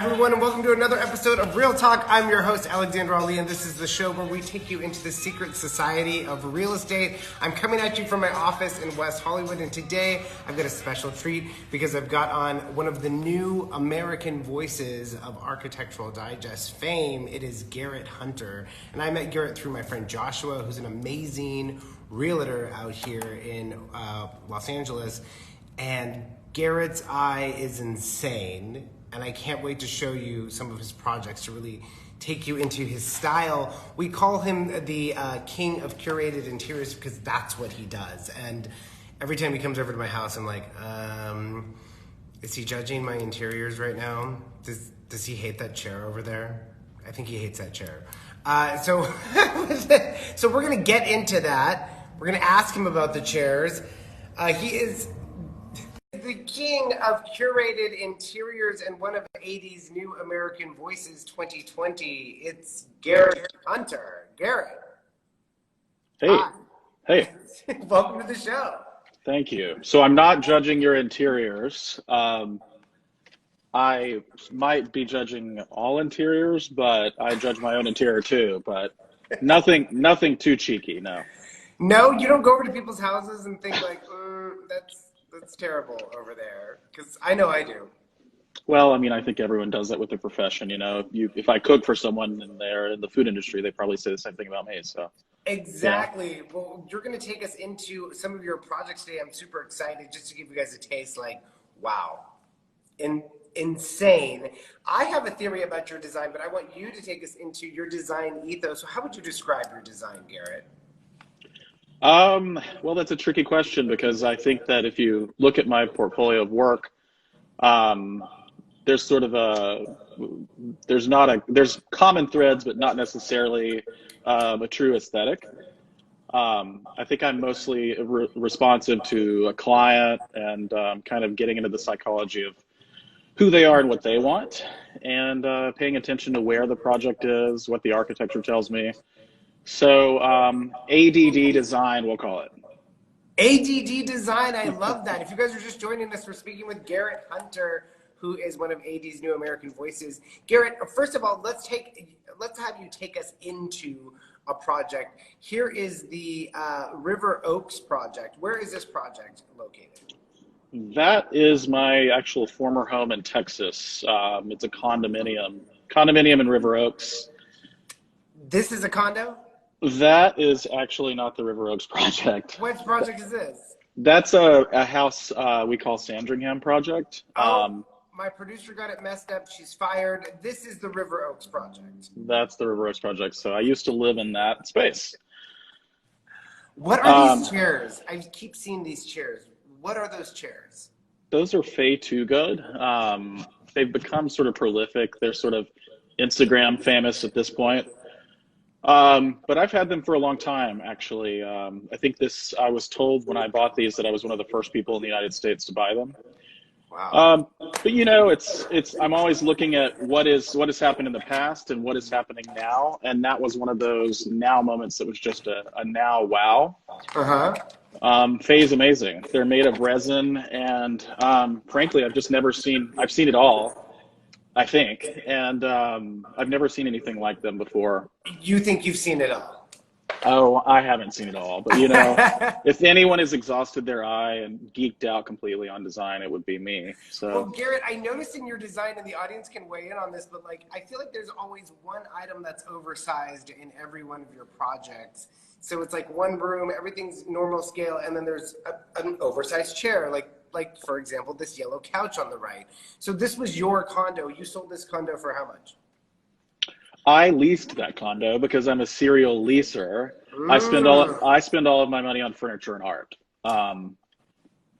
Everyone, and welcome to another episode of Real Talk. I'm your host, Alexander Ali, and this is the show where we take you into the secret society of real estate. I'm coming at you from my office in West Hollywood, and today I've got a special treat because I've got on one of the new American voices of Architectural Digest fame. It is Garrett Hunter, and I met Garrett through my friend Joshua, who's an amazing realtor out here in Los Angeles, and Garrett's eye is insane. And I can't wait to show you some of his projects to really take you into his style. We call him the king of curated interiors because that's what he does. And every time he comes over to my house, I'm like, is he judging my interiors right now? Does he hate that chair over there? I think he hates that chair. So we're gonna get into that. We're gonna ask him about the chairs. He is the king of curated interiors and one of 80's New American Voices 2020. It's Garrett Hunter. Garrett. Hey. Hi. Hey. Welcome to the show. Thank you. So I'm not judging your interiors. I might be judging all interiors, but I judge my own interior too. But nothing too cheeky. No. No, you don't go over to people's houses and think like, that's terrible over there, because I know I do. Well, I mean, I think everyone does that with their profession. You know, if I cook for someone and they're in the food industry, they probably say the same thing about me. So exactly. Yeah. Well, you're going to take us into some of your projects today. I'm super excited just to give you guys a taste. Like, wow, insane. I have a theory about your design, but I want you to take us into your design ethos. So how would you describe your design, Garrett? Well, that's a tricky question because I think that if you look at my portfolio of work, there's sort of there's common threads, but not necessarily a true aesthetic. I think I'm mostly responsive to a client and kind of getting into the psychology of who they are and what they want, and paying attention to where the project is, what the architecture tells me. So ADD design, we'll call it. ADD design, I love that. If you guys are just joining us, we're speaking with Garrett Hunter, who is one of 80's New American Voices. Garrett, first of all, let's have you take us into a project. Here is the River Oaks project. Where is this project located? That is my actual former home in Texas. It's a condominium in River Oaks. This is a condo? That is actually not the River Oaks project. What project is this? That's a house we call Sandringham project. My producer got it messed up. She's fired. This is the River Oaks project. That's the River Oaks project. So I used to live in that space. What are these chairs? I keep seeing these chairs. What are those chairs? Those are Fay Too Good. They've become sort of prolific. They're sort of Instagram famous at this point. But I've had them for a long time, actually. I think I was told when I bought these that I was one of the first people in the United States to buy them. Wow. But you know, I'm always looking at what has happened in the past and what is happening now. And that was one of those now moments that was just a now wow. Uh-huh. Fay is amazing. They're made of resin, and frankly, I've seen it all, I think, and I've never seen anything like them before. You think you've seen it all? Oh, I haven't seen it all, but you know, if anyone has exhausted their eye and geeked out completely on design, it would be me. So, well, Garrett, I noticed in your design, and the audience can weigh in on this, but like, I feel like there's always one item that's oversized in every one of your projects. So it's like one room, everything's normal scale, and then there's an oversized chair, like for example, this yellow couch on the right. So this was your condo. You sold this condo for how much? I leased that condo because I'm a serial leaser. I spend all of my money on furniture and art.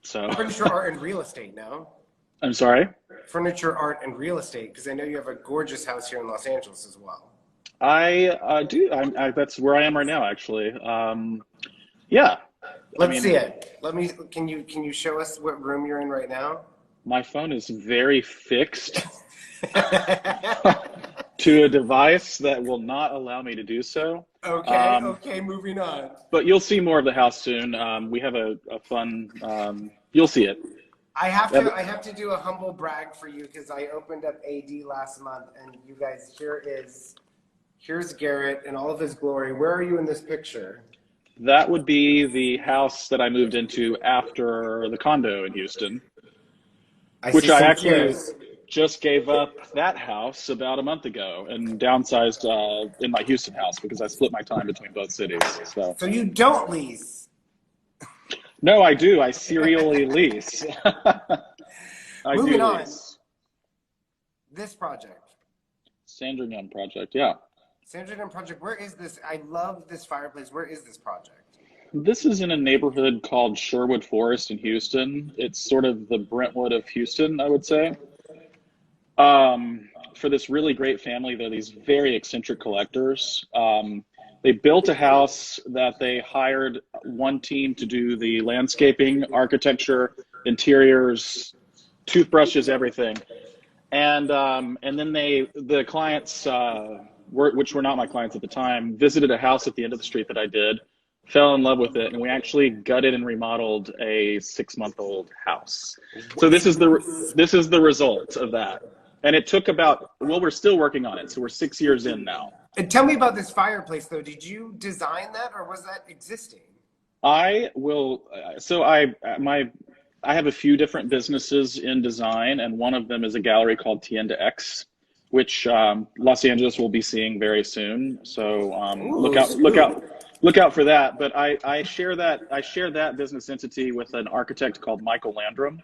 So furniture, art, and real estate. No. I'm sorry. Furniture, art, and real estate, because I know you have a gorgeous house here in Los Angeles as well. I do. That's where I am right now, actually. Yeah. Let's see it. Can you show us what room you're in right now? My phone is very fixed to a device that will not allow me to do so. Okay, moving on. But you'll see more of the house soon. We have a fun, you'll see it. I have to do a humble brag for you because I opened up AD last month, and you guys, here's Garrett in all of his glory. Where are you in this picture? That would be the house that I moved into after the condo in Houston, which I actually just gave up that house about a month ago and downsized in my Houston house because I split my time between both cities. So you don't lease? No, I do. I serially lease. Moving on. This project. Sandringham project, yeah. Sandringham project. Where is this? I love this fireplace. Where is this project? This is in a neighborhood called Sherwood Forest in Houston. It's sort of the Brentwood of Houston, I would say. For this really great family, they're these very eccentric collectors. They built a house that they hired one team to do the landscaping, architecture, interiors, toothbrushes, everything. And then the clients, which were not my clients at the time, visited a house at the end of the street that I did, fell in love with it, and we actually gutted and remodeled a 6-month-old house. So this is the result of that. And it took we're still working on it. So we're 6 years in now. And tell me about this fireplace though. Did you design that or was that existing? I have a few different businesses in design, and one of them is a gallery called Tienda X, which Los Angeles will be seeing very soon. So look out for that. But I share that business entity with an architect called Michael Landrum.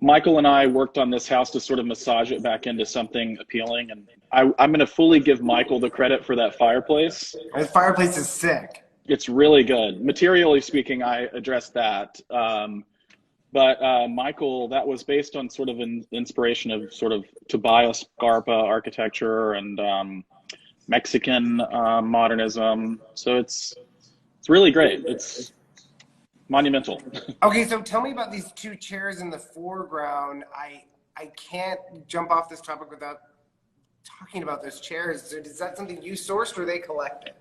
Michael and I worked on this house to sort of massage it back into something appealing, and I'm going to fully give Michael the credit for that fireplace. The fireplace is sick. It's really good. Materially speaking, I addressed that. But Michael, that was based on sort of an inspiration of sort of Tobias Scarpa architecture and Mexican modernism. So it's really great. It's monumental. Okay, so tell me about these two chairs in the foreground. I can't jump off this topic without talking about those chairs. So is that something you sourced or they collected?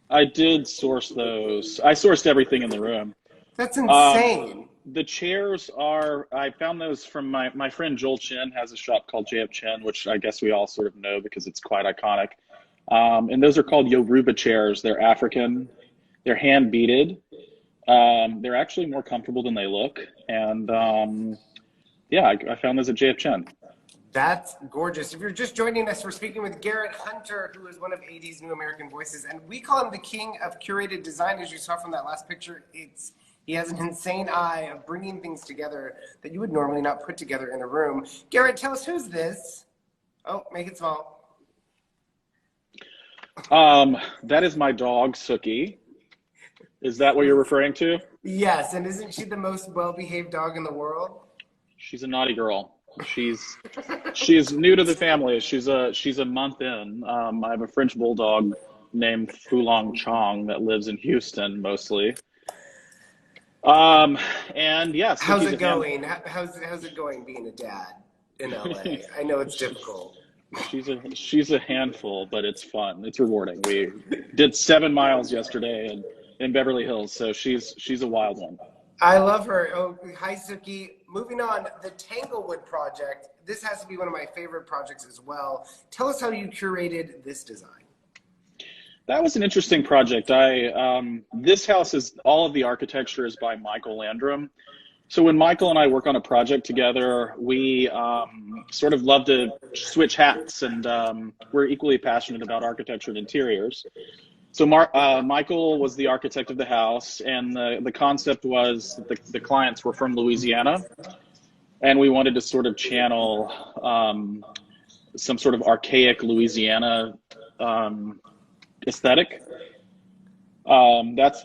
I did source those. I sourced everything in the room. That's insane. The chairs I found those from my friend Joel Chin has a shop called JF Chin, which I guess we all sort of know because it's quite iconic. And those are called Yoruba chairs. They're African. They're hand beaded. They're actually more comfortable than they look. And I found those at JF Chin. That's gorgeous. If you're just joining us, we're speaking with Garrett Hunter, who is one of AD's New American Voices. And we call him the king of curated design. As you saw from that last picture, he has an insane eye of bringing things together that you would normally not put together in a room. Garrett, tell us, who's this? Oh, make it small. That is my dog, Suki. Is that what you're referring to? Yes, and isn't she the most well-behaved dog in the world? She's a naughty girl. She's new to the family. She's a month in. I have a French bulldog named Fulong Chong that lives in Houston mostly. And yes. How's it going? How's it going being a dad in LA? I know it's difficult. She's a handful, but it's fun. It's rewarding. We did 7 miles yesterday in Beverly Hills, so she's a wild one. I love her. Oh, hi, Suki. Moving on, the Tanglewood Project. This has to be one of my favorite projects as well. Tell us how you curated this design. That was an interesting project. This house all of the architecture is by Michael Landrum. So when Michael and I work on a project together, we sort of love to switch hats, and we're equally passionate about architecture and interiors. So Michael was the architect of the house, and the concept was that the clients were from Louisiana, and we wanted to sort of channel some sort of archaic Louisiana aesthetic. That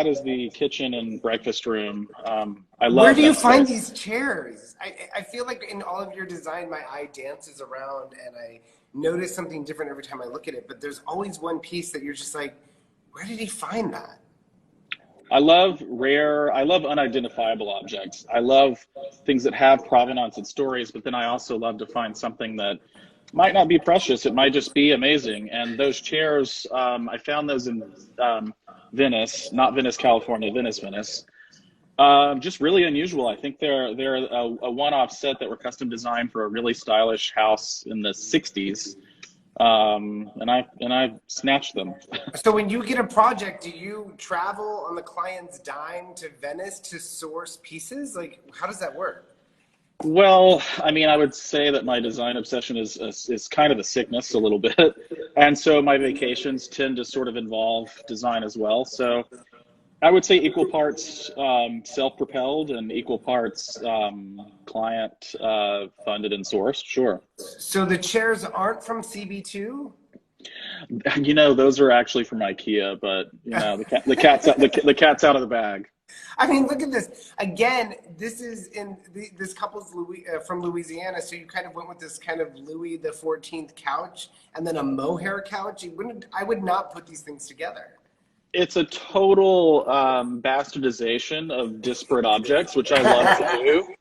is the kitchen and breakfast room. I love. Where do you find these chairs? I feel like in all of your design, my eye dances around and I notice something different every time I look at it. But there's always one piece that you're just like, where did he find that? I love unidentifiable objects. I love things that have provenance and stories, but then I also love to find something that might not be precious. It might just be amazing. And those chairs, I found those in Venice, not Venice, California, Venice. Just really unusual. I think they're a one-off set that were custom designed for a really stylish house in the '60s, and I snatched them. So when you get a project, do you travel on the client's dime to Venice to source pieces? Like, how does that work? Well, I mean, I would say that my design obsession is kind of a sickness a little bit, and so my vacations tend to sort of involve design as well. So I would say equal parts self-propelled and equal parts client funded and sourced. Sure. So the chairs aren't from CB2? Those are actually from IKEA, but the cat's out of the bag. I mean, look at this. Again, this is this couple's from Louisiana, so you kind of went with this kind of Louis the 14th couch and then a mohair couch. I would not put these things together. It's a total bastardization of disparate objects, which I love to do.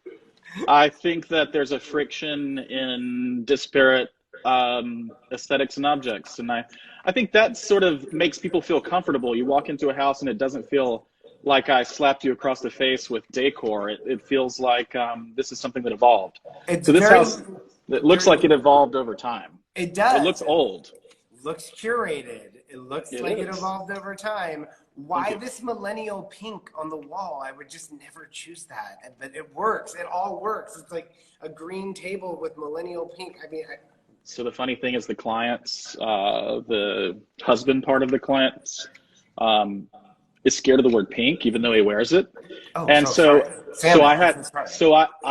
I think that there's a friction in disparate aesthetics and objects, and I think that sort of makes people feel comfortable. You walk into a house and it doesn't feel like I slapped you across the face with decor. It feels like this is something that evolved. So this house, it looks like it evolved over time. It does. It looks old. Looks curated. It looks like it evolved over time. Why this millennial pink on the wall? I would just never choose that, but it works. It all works. It's like a green table with millennial pink. I mean, so the funny thing is the clients, the husband part of the clients, is scared of the word pink, even though he wears it. Oh, and so I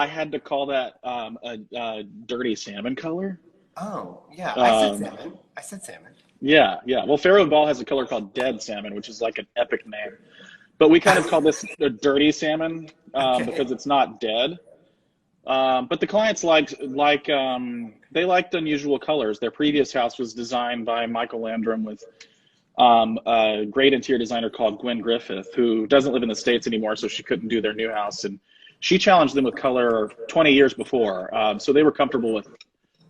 had to call that a dirty salmon color. Oh yeah, I said salmon. Yeah. Well, Pharaoh Ball has a color called dead salmon, which is like an epic name, but we kind of call this a dirty salmon because it's not dead. But the clients they liked unusual colors. Their previous house was designed by Michael Landrum with a great interior designer called Gwen Griffith, who doesn't live in the States anymore, so she couldn't do their new house. And she challenged them with color 20 years before. So they were comfortable with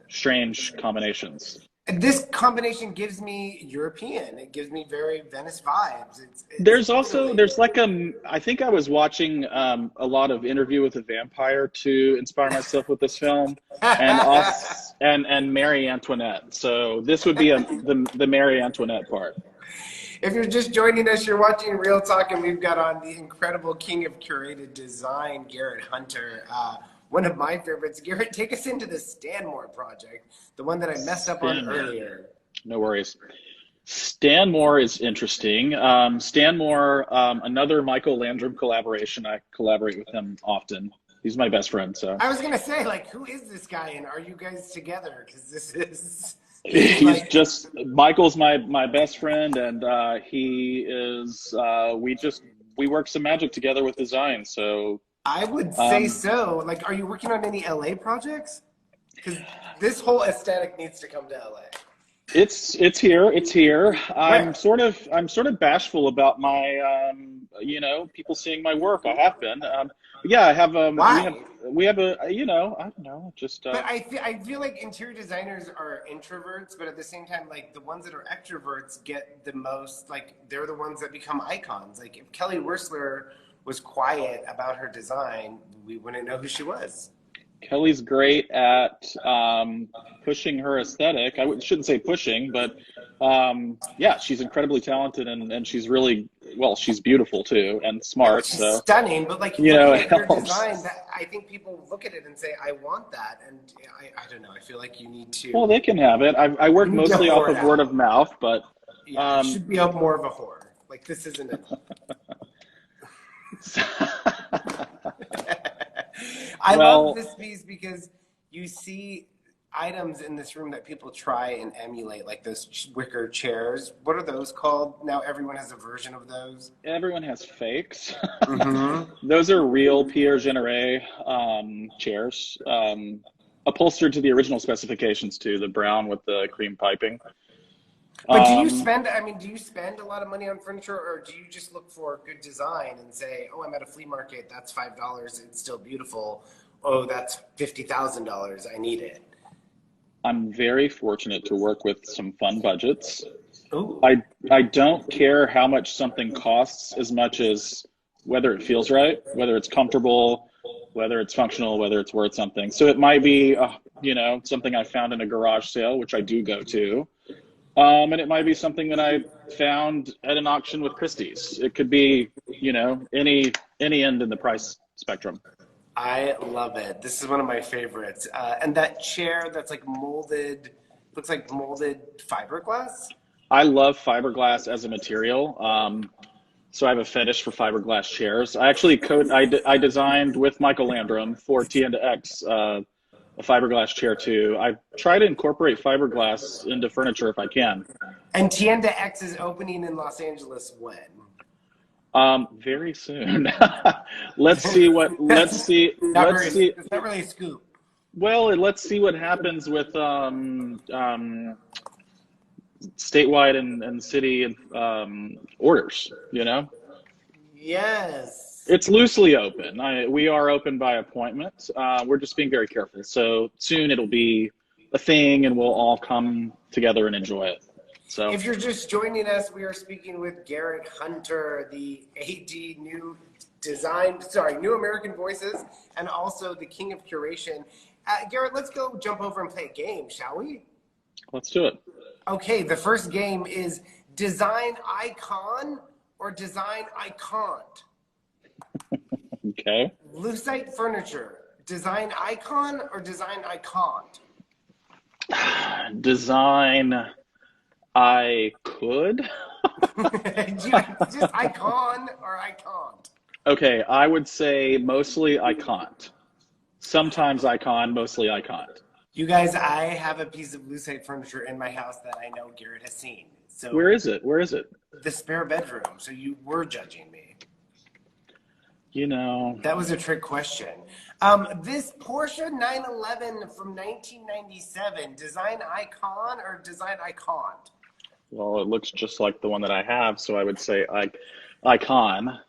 strange combinations. This combination gives me European. It gives me very Venice vibes. I think I was watching a lot of Interview with a Vampire to inspire myself with this film, and Marie Antoinette. So this would be the Marie Antoinette part. If you're just joining us, you're watching Real Talk, and we've got on the incredible king of curated design, Garrett Hunter. One of my favorites. Garrett, take us into the Stanmore project, the one that I messed up on earlier. No worries. Stanmore is interesting. Stanmore, another Michael Landrum collaboration. I collaborate with him often. He's my best friend. So I was gonna say, like, who is this guy, and are you guys together? Because this is. Michael's my best friend, and he is. We work some magic together with design. So. I would say so. Like, are you working on any LA projects? Because this whole aesthetic needs to come to LA. It's here. I'm sort of bashful about my people seeing my work. I have been. Yeah, I have. Why? We have a I don't know. Just. But I feel like interior designers are introverts, but at the same time, like the ones that are extroverts get the most. Like they're the ones that become icons. Like if Kelly Wearstler was quiet about her design, we wouldn't know who she was. Kelly's great at pushing her aesthetic. I shouldn't say pushing, but yeah, she's incredibly talented and she's really, she's beautiful too and smart. She's so stunning, but like her design, I think people look at it and say, I want that. And I don't know, I feel like you need to. Well, they can have it. I work mostly off of word of mouth, but. Yeah, you should be more of a whore. Like this isn't it. I love this piece because you see items in this room that people try and emulate, like those wicker chairs. What are those called? Now everyone has a version of those. Everyone has fakes. Mm-hmm. Those are real Pierre Generet chairs, upholstered to the original specifications too, the brown with the cream piping. But do you spend a lot of money on furniture, or do you just look for good design and say, oh, I'm at a flea market, that's $5, it's still beautiful. Oh, that's $50,000, I need it. I'm very fortunate to work with some fun budgets. Ooh. I don't care how much something costs as much as whether it feels right, whether it's comfortable, whether it's functional, whether it's worth something. So it might be, something I found in a garage sale, which I do go to. And it might be something that I found at an auction with Christie's. It could be, any end in the price spectrum. I love it. This is one of my favorites. And that chair that's like molded, looks like molded fiberglass. I love fiberglass as a material. So I have a fetish for fiberglass chairs. I actually I designed with Michael Landrum for T&X a fiberglass chair too. I try to incorporate fiberglass into furniture if I can. And T&X is opening in Los Angeles when? Very soon. Let's see. It's not really a scoop. Well, let's see what happens with statewide and city orders, Yes. It's loosely open. We are open by appointment. We're just being very careful. So soon it'll be a thing and we'll all come together and enjoy it. So if you're just joining us, we are speaking with Garrett Hunter, the AD New American Voices, and also the King of Curation. Garrett, let's go jump over and play a game, shall we? Let's do it. Okay, the first game is design icon or design icont. Okay. Lucite furniture, design icon or design icont? Design I could. Just icon or icont? Okay, I would say mostly icont. Sometimes icon, mostly icont. You guys, I have a piece of lucite furniture in my house that I know Garrett has seen. So where is it? Where is it? The spare bedroom. So you were judging me. That was a trick question. This Porsche 911 from 1997, design icon or design icont? Well, it looks just like the one that I have, so I would say icon.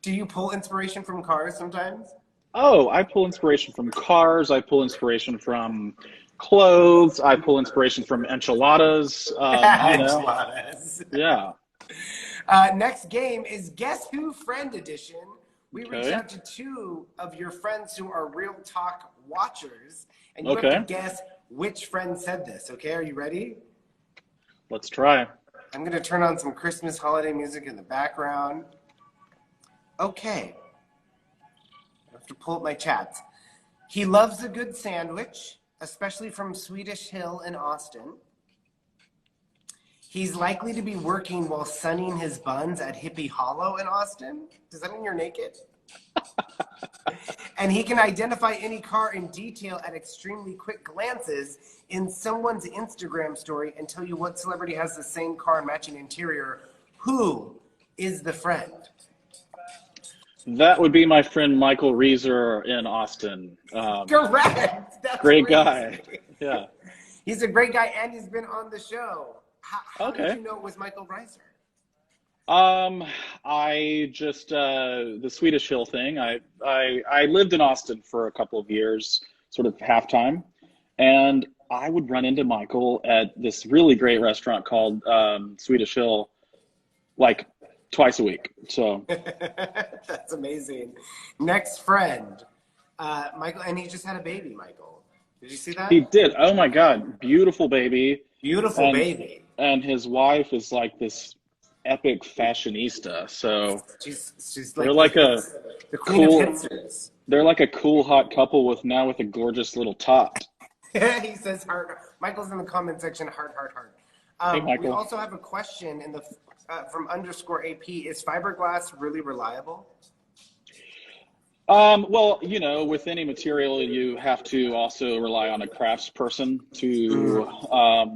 Do you pull inspiration from cars sometimes? Oh, I pull inspiration from cars. I pull inspiration from clothes. I pull inspiration from enchiladas. Enchiladas. Yeah. Next game is Guess Who Friend Edition. We reached out to two of your friends who are Real Talk watchers, and you have to guess which friend said this. Okay, are you ready? Let's try. I'm going to turn on some Christmas holiday music in the background. Okay. I have to pull up my chats. He loves a good sandwich, especially from Swedish Hill in Austin. He's likely to be working while sunning his buns at Hippie Hollow in Austin. Does that mean you're naked? And he can identify any car in detail at extremely quick glances in someone's Instagram story and tell you what celebrity has the same car and matching interior. Who is the friend? That would be my friend Michael Reeser in Austin. Correct. That's great crazy. Guy. Yeah. He's a great guy and he's been on the show. How did you know it was Michael Reiser? I just the Swedish Hill thing. I lived in Austin for a couple of years, sort of half-time, and I would run into Michael at this really great restaurant called Swedish Hill, like twice a week. So that's amazing. Next friend, Michael, and he just had a baby. Michael, did you see that? He did. Oh my God, beautiful baby. Beautiful baby. And his wife is like this epic fashionista. So she's they're like the queen cool, of hipsters. They're like a cool hot couple with a gorgeous little tot. He says heart. Michael's in the comment section. Heart. Hey, Michael. We also have a question in the from _AP. Is fiberglass really reliable? Well, with any material, you have to also rely on a craftsperson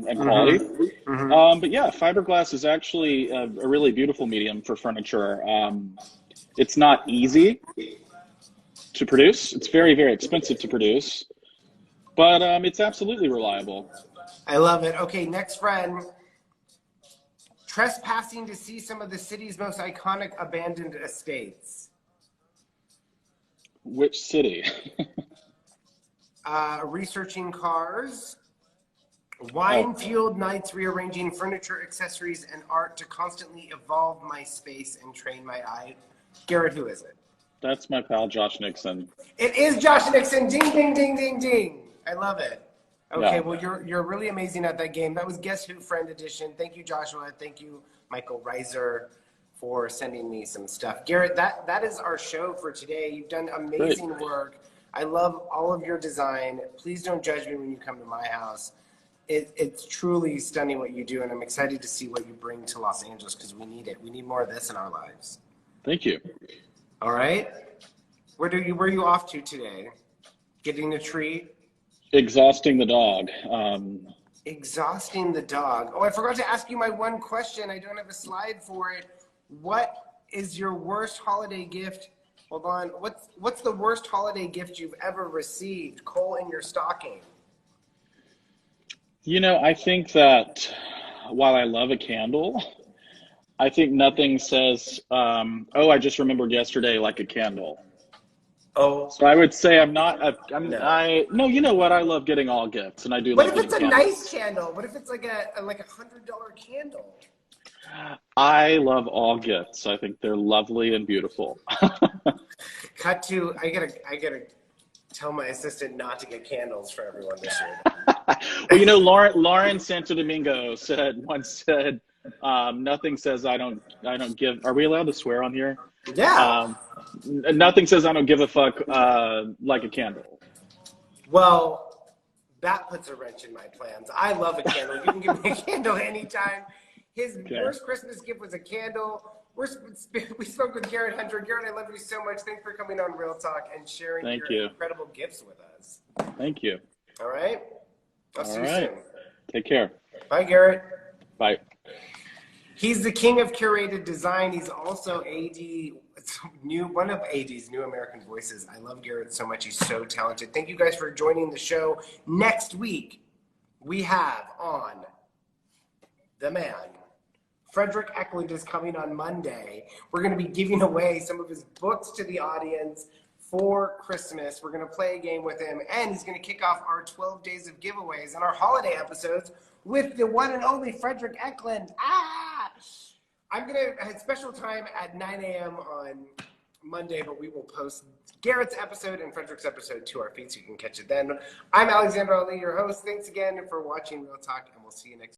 and quality. Mm-hmm. But yeah, fiberglass is actually a really beautiful medium for furniture. It's not easy to produce. It's very, very expensive to produce, but it's absolutely reliable. I love it. Okay, next friend. Trespassing to see some of the city's most iconic abandoned estates. Which city? Researching cars. Wine-fueled nights rearranging furniture, accessories, and art to constantly evolve my space and train my eye Garrett, who is it? That's my pal Josh Nixon. It is Josh Nixon. Ding, ding, ding, ding, ding. I love it. Okay, Yeah. well, you're really amazing at that game. That was Guess Who Friend Edition. Thank you, Joshua. Thank you, Michael Reiser, for sending me some stuff. Garrett, that is our show for today. You've done amazing work. I love all of your design. Please don't judge me when you come to my house. It's truly stunning what you do, and I'm excited to see what you bring to Los Angeles because we need it. We need more of this in our lives. Thank you. All right. Where are you off to today? Getting a treat? Exhausting the dog. Exhausting the dog. Oh, I forgot to ask you my one question. I don't have a slide for it. What is your worst holiday gift? Hold on. What's the worst holiday gift you've ever received? Coal in your stocking. You know, I think that while I love a candle, I think nothing says, I just remembered yesterday, like a candle. Oh. So I would say I'm not, no, you know what? I love getting all gifts, and I do What love if it's a getting candles. nice candle? What if it's like a $100 candle? I love all gifts. I think they're lovely and beautiful. Cut to, I gotta tell my assistant not to get candles for everyone this year. Well, you know, Lauren Santo Domingo once said, nothing says I don't give. Are we allowed to swear on here? Yeah. Nothing says I don't give a fuck like a candle. Well, that puts a wrench in my plans. I love a candle. You can give me a candle anytime. His worst Christmas gift was a candle. We spoke with Garrett Hunter. Garrett, I love you so much. Thanks for coming on Real Talk and sharing your incredible gifts with us. Thank you. All right. I'll see you soon. Take care. Bye, Garrett. Bye. He's the king of curated design. He's also one of AD's New American Voices. I love Garrett so much. He's so talented. Thank you guys for joining the show. Next week, we have on the man. Frederick Eklund is coming on Monday. We're going to be giving away some of his books to the audience for Christmas. We're going to play a game with him, and he's going to kick off our 12 days of giveaways and our holiday episodes with the one and only Frederick Eklund. I'm going to have special time at 9 a.m. on Monday, but we will post Garrett's episode and Frederick's episode to our feed so you can catch it then. I'm Alexander Ali, your host. Thanks again for watching Real Talk, and we'll see you next